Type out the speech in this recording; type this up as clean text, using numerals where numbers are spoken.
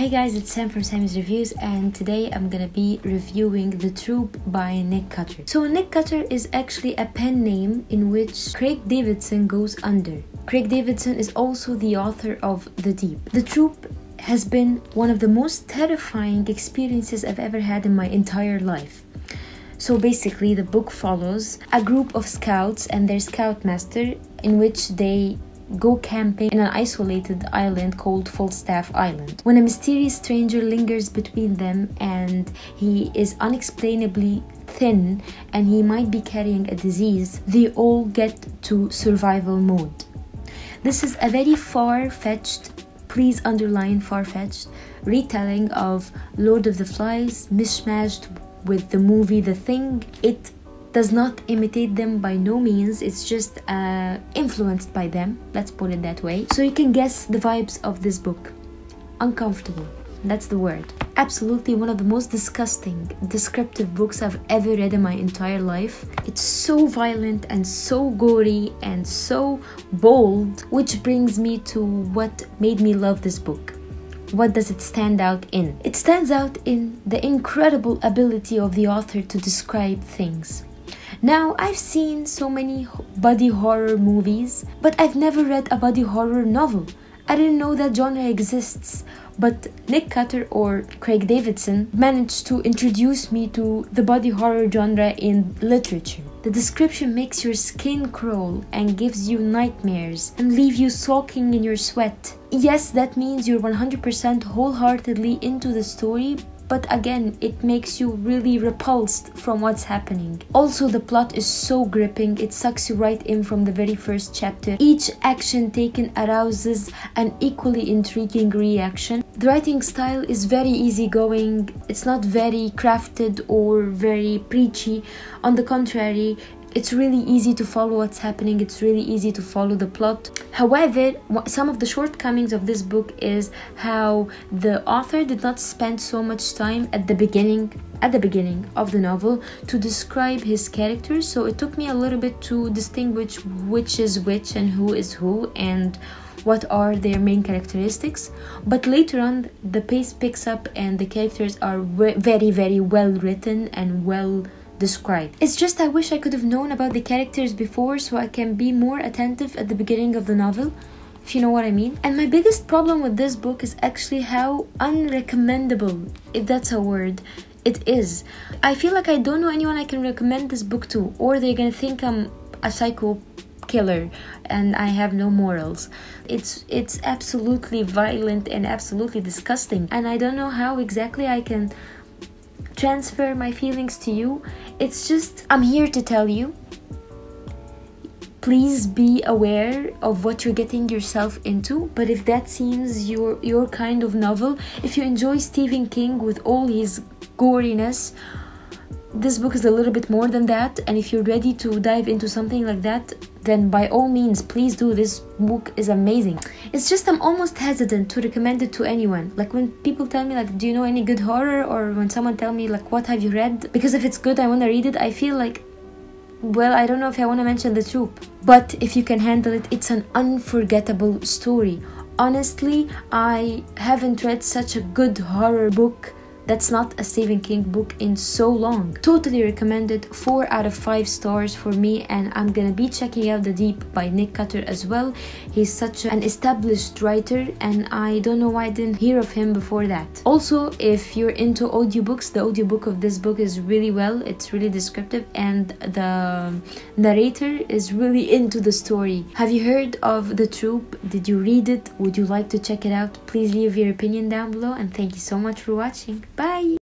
Hey guys, it's Sam from Sammy's Reviews, and today I'm gonna be reviewing The Troop by Nick Cutter. So Nick Cutter is actually a pen name in which Craig Davidson goes under. Craig Davidson is also the author of The Deep. The Troop has been one of the most terrifying experiences I've ever had in my entire life. So basically the book follows a group of scouts and their scoutmaster in which they go camping in an isolated island called Falstaff Island. When a mysterious stranger lingers between them and he is unexplainably thin and he might be carrying a disease, they all get to survival mode. This is a very far-fetched, please underline far-fetched, retelling of Lord of the Flies mishmashed with the movie The Thing. It does not imitate them by no means, it's just influenced by them, let's put it that way. So you can guess the vibes of this book. Uncomfortable, that's the word. Absolutely one of the most disgusting, descriptive books I've ever read in my entire life. It's so violent and so gory and so bold, which brings me to what made me love this book. What does it stand out in? It stands out in the incredible ability of the author to describe things. Now, I've seen so many body horror movies, but I've never read a body horror novel. I didn't know that genre exists, but Nick Cutter or Craig Davidson managed to introduce me to the body horror genre in literature. The description makes your skin crawl and gives you nightmares and leave you soaking in your sweat. Yes, that means you're 100% wholeheartedly into the story, but again, it makes you really repulsed from what's happening. Also, the plot is so gripping, it sucks you right in from the very first chapter. Each action taken arouses an equally intriguing reaction. The writing style is very easygoing, it's not very crafted or very preachy. On the contrary, it's really easy to follow what's happening, it's really easy to follow the plot. However, some of the shortcomings of this book is how the author did not spend so much time at the beginning of the novel to describe his characters, so it took me a little bit to distinguish which is which and who is who and what are their main characteristics. But later on, the pace picks up and the characters are very, very well written and well described. It's just I wish I could have known about the characters before so I can be more attentive at the beginning of the novel, if you know what I mean. And my biggest problem with this book is actually how unrecommendable, if that's a word, it is. I feel like I don't know anyone I can recommend this book to, or they're gonna think I'm a psycho killer and I have no morals. It's absolutely violent and absolutely disgusting, and I don't know how exactly I can transfer my feelings to you. It's just, I'm here to tell you, please be aware of what you're getting yourself into. But if that seems your kind of novel, if you enjoy Stephen King with all his goriness, this book is a little bit more than that. And if you're ready to dive into something like that, then by all means, please do. This book is amazing. It's just I'm almost hesitant to recommend it to anyone. Like when people tell me like, do you know any good horror? Or when someone tell me like, what have you read? Because if it's good, I want to read it. I feel like, well, I don't know if I want to mention The Troop. But if you can handle it, it's an unforgettable story. Honestly, I haven't read such a good horror book that's not a Stephen King book in so long. Totally recommended, 4 out of 5 stars for me, and I'm gonna be checking out The Deep by Nick Cutter as well. He's such an established writer and I don't know why I didn't hear of him before that. Also, if you're into audiobooks, the audiobook of this book is really well, it's really descriptive and the narrator is really into the story. Have you heard of The Troop? Did you read it? Would you like to check it out? Please leave your opinion down below, and thank you so much for watching. Bye!